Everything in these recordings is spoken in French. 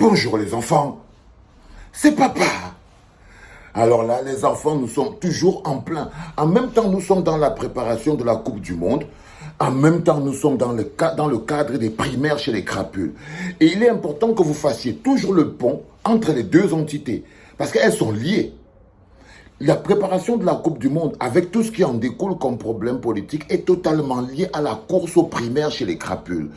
Bonjour les enfants, c'est papa. Alors là, les enfants, nous sommes toujours en plein. En même temps, nous sommes dans la préparation de la Coupe du Monde. En même temps, nous sommes dans le cadre des primaires chez les crapules. Et il est important que vous fassiez toujours le pont entre les deux entités, parce qu'elles sont liées. La préparation de la Coupe du Monde, avec tout ce qui en découle comme problème politique, est totalement liée à la course aux primaires chez les crapules.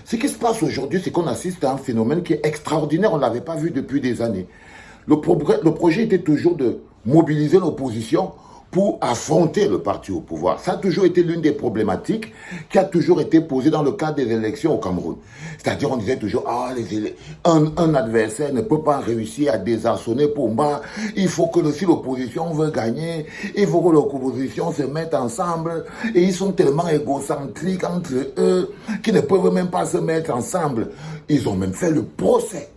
Ce qui se passe aujourd'hui, c'est qu'on assiste à un phénomène qui est extraordinaire, on ne l'avait pas vu depuis des années. Le projet était toujours de mobiliser l'opposition pour affronter le parti au pouvoir. Ça a toujours été l'une des problématiques qui a toujours été posée dans le cadre des élections au Cameroun. C'est-à-dire, on disait toujours, un adversaire ne peut pas réussir à désarçonner Pomba. Il faut que si l'opposition veut gagner, il faut que l'opposition se mette ensemble. Et ils sont tellement égocentriques entre eux qu'ils ne peuvent même pas se mettre ensemble. Ils ont même fait le procès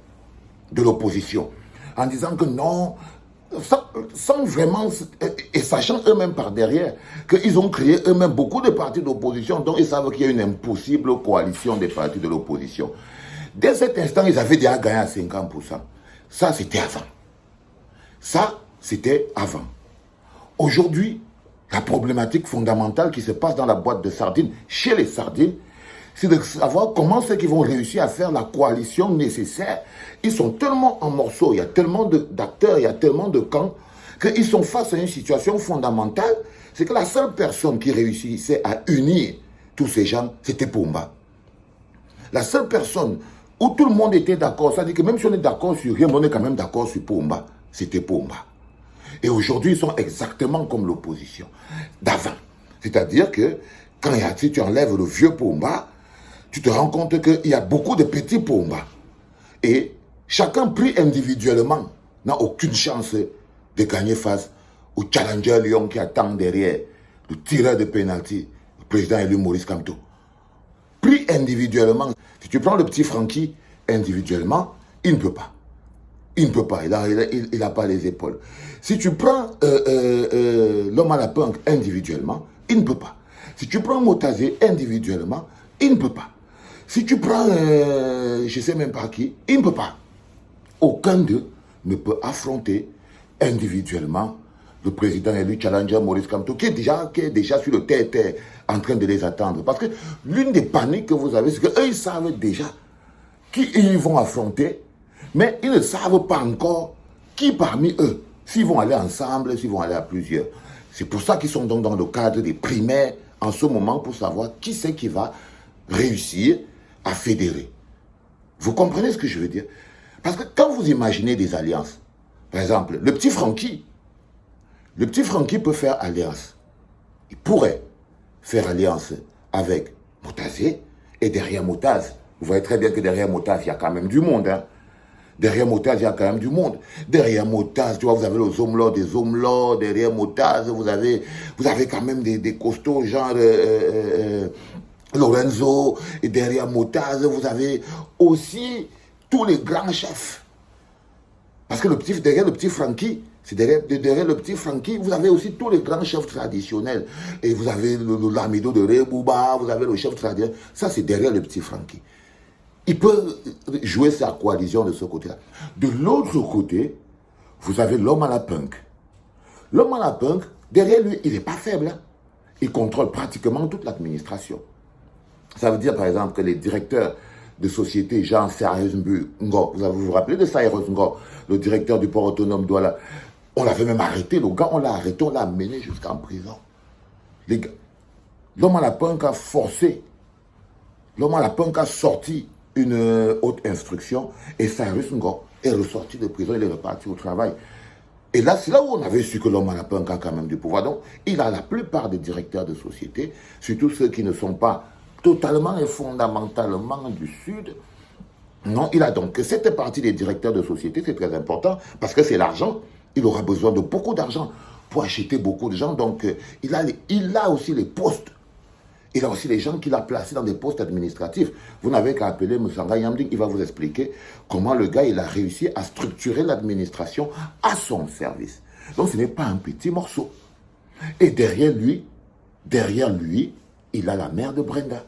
de l'opposition en disant que non, sans vraiment, et sachant eux-mêmes par derrière, qu'ils ont créé eux-mêmes beaucoup de partis d'opposition, dont ils savent qu'il y a une impossible coalition des partis de l'opposition. Dès cet instant, ils avaient déjà gagné à 50%. Ça, c'était avant. Ça, c'était avant. Aujourd'hui, la problématique fondamentale qui se passe dans la boîte de sardines, chez les sardines, c'est de savoir comment c'est qu'ils vont réussir à faire la coalition nécessaire. Ils sont tellement en morceaux, il y a tellement d'acteurs, il y a tellement de camps, qu'ils sont face à une situation fondamentale. C'est que la seule personne qui réussissait à unir tous ces gens, c'était Pomba. La seule personne où tout le monde était d'accord, c'est-à-dire que même si on est d'accord sur rien, on est quand même d'accord sur Pomba, c'était Pomba. Et aujourd'hui, ils sont exactement comme l'opposition d'avant. C'est-à-dire que si tu enlèves le vieux Pomba, tu te rends compte qu'il y a beaucoup de petits Pomba. Et chacun pris individuellement n'a aucune chance de gagner face au challenger Lyon qui attend derrière le tireur de pénalty, le président élu Maurice Kamto. Pris individuellement, si tu prends le petit Francky individuellement, il ne peut pas. Il ne peut pas, il n'a pas les épaules. Si tu prends l'homme à la punk individuellement, il ne peut pas. Si tu prends Motazé individuellement, il ne peut pas. Si tu prends, je ne sais même pas qui, il ne peut pas. Aucun d'eux ne peut affronter individuellement le président élu challenger Maurice Kamto, qui est déjà sur le terre en train de les attendre. Parce que l'une des paniques que vous avez, c'est qu'eux, ils savent déjà qui ils vont affronter, mais ils ne savent pas encore qui parmi eux, s'ils vont aller ensemble, s'ils vont aller à plusieurs. C'est pour ça qu'ils sont donc dans le cadre des primaires en ce moment pour savoir qui c'est qui va réussir à fédérer. Vous comprenez ce que je veux dire? Parce que quand vous imaginez des alliances, par exemple, le petit Francky peut faire alliance. Il pourrait faire alliance avec Motazé, et derrière Motaz, vous voyez très bien que derrière Motaz, il y a quand même du monde. Hein? Derrière Motaz, il y a quand même du monde. Derrière Motaz, tu vois, vous avez les hommes-là, des hommes-là. Derrière Motaz, vous avez quand même des costauds, genre Lorenzo. Et derrière Motaz, vous avez aussi tous les grands chefs. Parce que derrière le petit Francky, derrière le petit Francky, vous avez aussi tous les grands chefs traditionnels. Et vous avez l'amido de Rebouba, vous avez le chef traditionnel. Ça, c'est derrière le petit Francky. Il peut jouer sa coalition de ce côté-là. De l'autre côté, vous avez l'homme à la punk. L'homme à la punk, derrière lui, il n'est pas faible. Hein? Il contrôle pratiquement toute l'administration. Ça veut dire, par exemple, que les directeurs de sociétés, genre Cyrus Ngo, vous vous rappelez de Cyrus Ngo, le directeur du port autonome Douala, on l'avait même arrêté, le gars, on l'a arrêté, on l'a amené jusqu'en prison. L'homme à la punk a forcé, l'homme à la punk a sorti une haute instruction et Cyrus Ngo est ressorti de prison, il est reparti au travail. Et là, c'est là où on avait su que l'homme à la punk a quand même du pouvoir. Donc, il a la plupart des directeurs de sociétés, surtout ceux qui ne sont pas totalement et fondamentalement du Sud. Non, il a donc cette partie des directeurs de société, c'est très important, parce que c'est l'argent. Il aura besoin de beaucoup d'argent pour acheter beaucoup de gens. Donc, il a aussi les postes. Il a aussi les gens qu'il a placés dans des postes administratifs. Vous n'avez qu'à appeler Moussanga Yamding, il va vous expliquer comment le gars, il a réussi à structurer l'administration à son service. Donc, ce n'est pas un petit morceau. Et derrière lui, il a la mère de Brenda.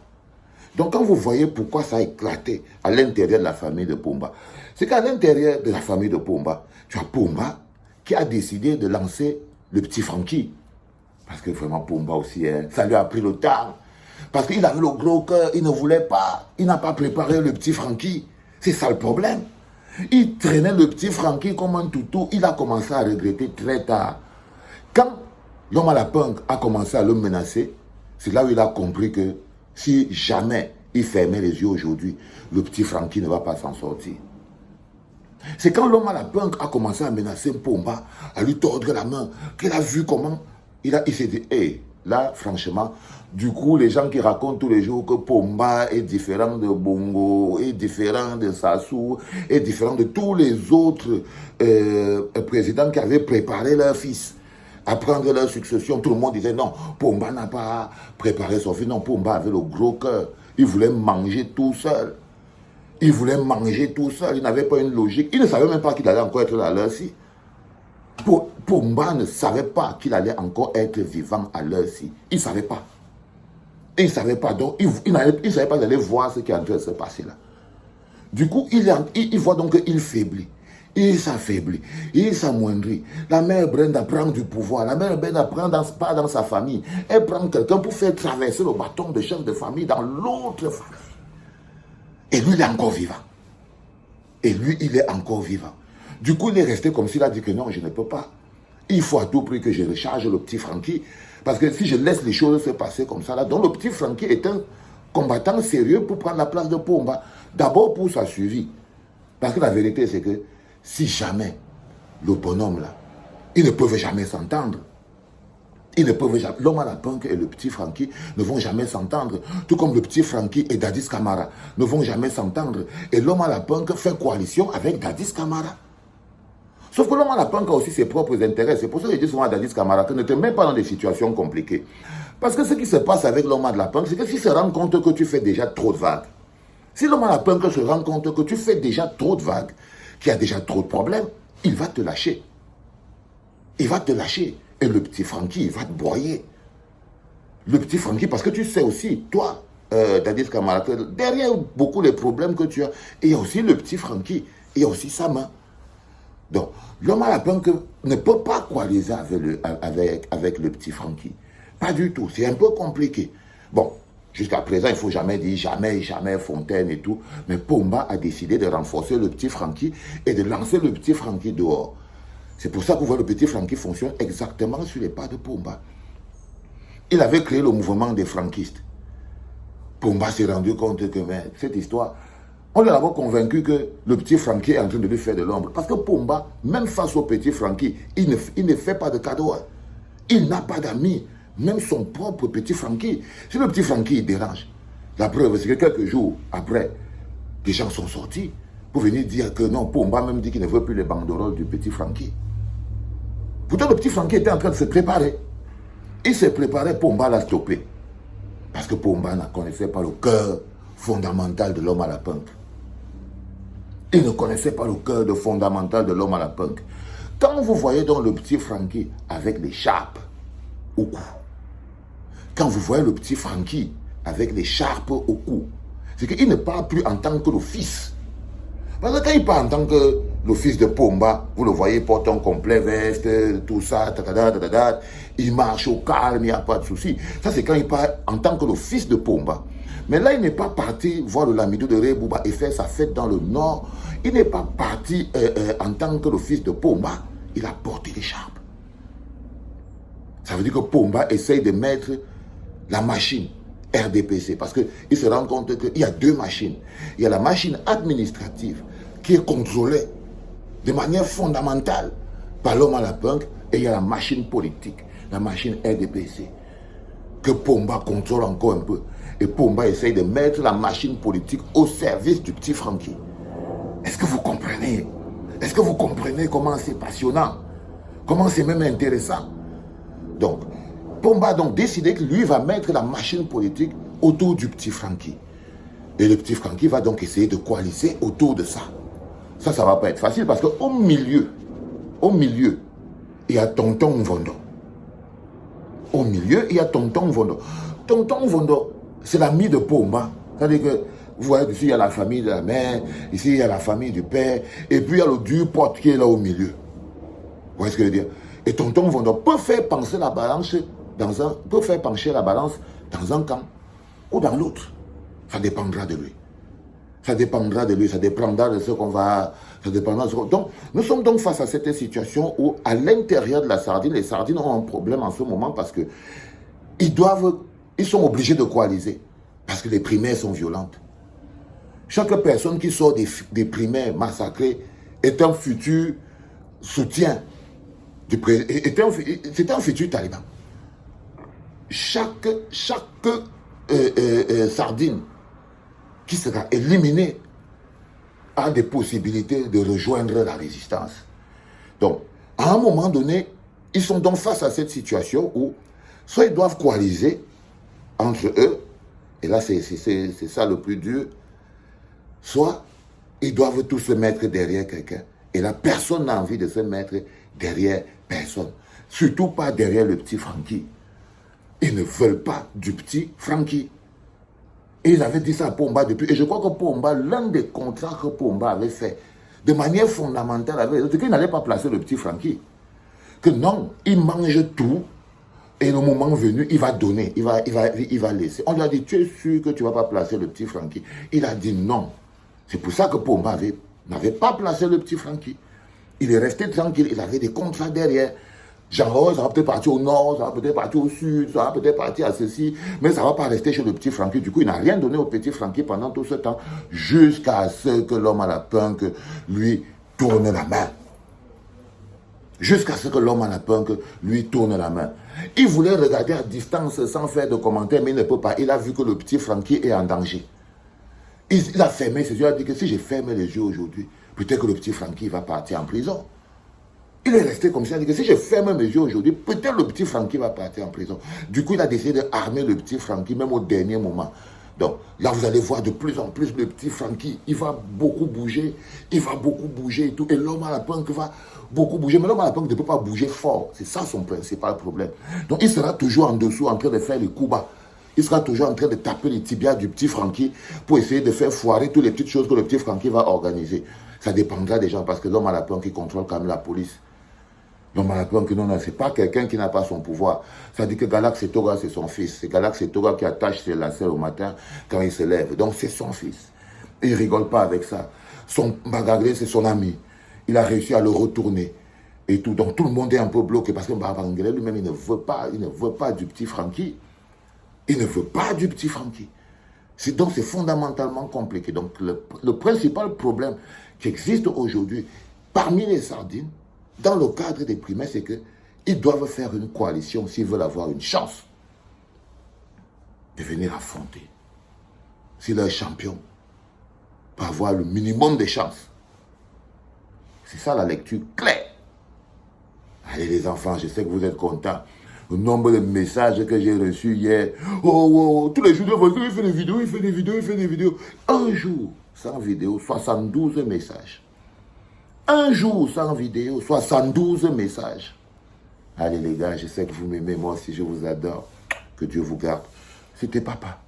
Donc quand vous voyez pourquoi ça a éclaté à l'intérieur de la famille de Pomba, c'est qu'à l'intérieur de la famille de Pomba, tu as Pomba qui a décidé de lancer le petit Francky. Parce que vraiment Pomba aussi, ça lui a pris le temps. Parce qu'il avait le gros cœur, il ne voulait pas, il n'a pas préparé le petit Francky. C'est ça le problème. Il traînait le petit Francky comme un toutou, il a commencé à regretter très tard. Quand l'homme à la punk a commencé à le menacer, c'est là où il a compris que si jamais il fermait les yeux aujourd'hui, le petit Francky ne va pas s'en sortir. C'est quand l'homme à la punk a commencé à menacer Pomba, à lui tordre la main, qu'il a vu comment il s'est dit, hey, là, franchement, du coup, les gens qui racontent tous les jours que Pomba est différent de Bongo, est différent de Sassou, est différent de tous les autres présidents qui avaient préparé leur fils à prendre leur succession, tout le monde disait non, Pomba n'a pas préparé son fils, non, Pomba avait le gros cœur, il voulait manger tout seul. Il voulait manger tout seul, il n'avait pas une logique, il ne savait même pas qu'il allait encore être là à l'heure-ci. Pomba ne savait pas qu'il allait encore être vivant à l'heure-ci. Il ne savait pas. Il ne savait pas, donc il ne savait pas d'aller voir ce qui est en train de se passer là. Du coup, il voit donc qu'il faiblit. Il s'affaiblit, il s'amoindrit. La mère Brenda prend du pouvoir. La mère Brenda prend pas dans sa famille. Elle prend quelqu'un pour faire traverser le bâton de chef de famille dans l'autre famille. Et lui, il est encore vivant. Et lui, il est encore vivant. Du coup, il est resté comme s'il a dit que non, je ne peux pas. Il faut à tout prix que je recharge le petit Francky. Parce que si je laisse les choses se passer comme ça, là, donc le petit Francky est un combattant sérieux pour prendre la place de Pomba. D'abord pour sa survie. Parce que la vérité, c'est que si jamais le bonhomme là, ils ne peuvent jamais s'entendre. Ils ne peuvent jamais. L'homme à la punk et le petit Francky ne vont jamais s'entendre. Tout comme le petit Francky et Dadis Camara ne vont jamais s'entendre. Et l'homme à la punk fait coalition avec Dadis Camara. Sauf que l'homme à la punk a aussi ses propres intérêts. C'est pour ça que je dis souvent à Dadis Camara que ne te mets pas dans des situations compliquées. Parce que ce qui se passe avec l'homme à la punk, c'est que s'il se rend compte que tu fais déjà trop de vagues, si l'homme à la punk se rend compte que tu fais déjà trop de vagues, qu'il y a déjà trop de problèmes, il va te lâcher. Il va te lâcher. Et le petit Francky, il va te broyer. Le petit Francky, parce que tu sais aussi, toi, Dadis Camara, que derrière beaucoup les problèmes que tu as, il y a aussi le petit Francky, il y a aussi sa main. Donc, l'homme à la punk ne peut pas coaliser avec le petit Francky. Pas du tout, c'est un peu compliqué. Bon, jusqu'à présent, il ne faut jamais dire jamais, jamais Fontaine et tout. Mais Pomba a décidé de renforcer le petit Francky et de lancer le petit Francky dehors. C'est pour ça que vous voyez le petit Francky fonctionne exactement sur les pas de Pomba. Il avait créé le mouvement des franquistes. Pomba s'est rendu compte que cette histoire, on l'a d'abord convaincu que le petit Francky est en train de lui faire de l'ombre. Parce que Pomba, même face au petit Francky, il ne fait pas de cadeau. Il n'a pas d'amis. Même son propre petit Francky. Si le petit Francky il dérange, la preuve, c'est que quelques jours après, des gens sont sortis pour venir dire que non, Pomba même dit qu'il ne veut plus les banderoles du petit Francky. Pourtant, le petit Francky était en train de se préparer. Il s'est préparé, Pomba l'a stoppé. Parce que Pomba ne connaissait pas le cœur fondamental de l'homme à la punk. Il ne connaissait pas le cœur fondamental de l'homme à la punk. Quand vous voyez donc le petit Francky avec l'écharpe au cou, quand vous voyez le petit Francky avec l'écharpe au cou, c'est qu'il ne parle plus en tant que le fils. Parce que quand il parle en tant que le fils de Pomba, vous le voyez, porte un complet veste, tout ça, il marche au calme, il n'y a pas de souci. Ça, c'est quand il parle en tant que le fils de Pomba. Mais là, il n'est pas parti voir le Lamido de Rebouba et faire sa fête dans le nord. Il n'est pas parti en tant que le fils de Pomba. Il a porté l'écharpe. Ça veut dire que Pomba essaye de mettre la machine RDPC, parce qu'il se rend compte qu'il y a deux machines. Il y a la machine administrative qui est contrôlée de manière fondamentale par l'homme à la punk, et il y a la machine politique, la machine RDPC, que Pomba contrôle encore un peu. Et Pomba essaye de mettre la machine politique au service du petit Francky. Est-ce que vous comprenez? Est-ce que vous comprenez comment c'est passionnant? Comment c'est même intéressant? Donc, Pomba a donc décidé que lui va mettre la machine politique autour du petit Francky. Et le petit Francky va donc essayer de coaliser autour de ça. Ça ne va pas être facile parce qu'au milieu, il y a Tonton Mvondo. Au milieu, il y a Tonton Mvondo. Tonton Mvondo, c'est l'ami de Pomba C'est-à-dire que, vous voyez, ici, il y a la famille de la mère, ici, il y a la famille du père, et puis il y a le dur porte qui est là au milieu. Vous voyez ce que je veux dire? Et tonton Vondon peut faire pencher la balance dans un camp ou dans l'autre. Ça dépendra de lui. Ça dépendra de lui, ça dépendra de ce qu'on va... Ça dépendra de ce donc, nous sommes donc face à cette situation où, à l'intérieur de la sardine, les sardines ont un problème en ce moment parce que ils sont obligés de coaliser. Parce que les primaires sont violentes. Chaque personne qui sort des primaires massacrées est un futur soutien. C'est un futur taliban. Chaque sardine qui sera éliminée a des possibilités de rejoindre la résistance. Donc, à un moment donné, ils sont donc face à cette situation où soit ils doivent coaliser entre eux, et là c'est ça le plus dur, soit ils doivent tous se mettre derrière quelqu'un. Et là, personne n'a envie de se mettre derrière personne. Surtout pas derrière le petit Francky. Ils ne veulent pas du petit Francky. Et ils avaient dit ça à Pomba depuis. Et je crois que Pomba, l'un des contrats que Pomba avait fait, de manière fondamentale, c'est qu'il n'allait pas placer le petit Francky. Que non, il mange tout. Et le moment venu, il va donner, il va laisser. On lui a dit, tu es sûr que tu ne vas pas placer le petit Francky? Il a dit non. C'est pour ça que Pomba n'avait pas placé le petit Francky. Il est resté tranquille, il avait des contrats derrière. Genre, ça va peut-être partir au nord, ça va peut-être partir au sud, ça va peut-être partir à ceci, mais ça ne va pas rester chez le petit Francky. Du coup, il n'a rien donné au petit Francky pendant tout ce temps, jusqu'à ce que l'homme à la punk lui tourne la main. Jusqu'à ce que l'homme à la punk lui tourne la main. Il voulait regarder à distance sans faire de commentaires, mais il ne peut pas. Il a vu que le petit Francky est en danger. Il a fermé ses yeux, il a dit que si je ferme les yeux aujourd'hui, peut-être que le petit Francky va partir en prison. Il est resté comme ça, il a dit que si je ferme mes yeux aujourd'hui, peut-être le petit Francky va partir en prison. Du coup, il a décidé d'armer le petit Francky, même au dernier moment. Donc, là, vous allez voir de plus en plus le petit Francky, il va beaucoup bouger et tout. Et l'homme à la punk va beaucoup bouger. Mais l'homme à la punk ne peut pas bouger fort. C'est ça son principal problème. Donc, il sera toujours en dessous, en train de faire les coups bas. Il sera toujours en train de taper les tibias du petit Francky pour essayer de faire foirer toutes les petites choses que le petit Francky va organiser. Ça dépendra des gens parce que l'homme à la punk, il contrôle quand même la police. L'homme à la punk, non, c'est pas quelqu'un qui n'a pas son pouvoir. Ça dit que Galax Setoga, c'est son fils. C'est Galax Setoga qui attache ses lacets au matin quand il se lève. Donc, c'est son fils. Et il rigole pas avec ça. Son Bagagré, c'est son ami. Il a réussi à le retourner. Et tout. Donc, tout le monde est un peu bloqué parce que Bagagré lui-même, il ne veut pas du petit Francky. Il ne veut pas du petit Francky. Donc, c'est fondamentalement compliqué. Donc, le principal problème qui existe aujourd'hui parmi les sardines, dans le cadre des primaires, c'est qu'ils doivent faire une coalition s'ils veulent avoir une chance de venir affronter. Si leur champion peut avoir le minimum de chances. C'est ça la lecture claire. Allez les enfants, je sais que vous êtes contents. Le nombre de messages que j'ai reçus hier. Oh, tous les jours, il fait des vidéos. Un jour, sans vidéo, 72 messages. Un jour sans vidéo, 72 messages. Allez les gars, je sais que vous m'aimez, moi aussi je vous adore. Que Dieu vous garde. C'était papa.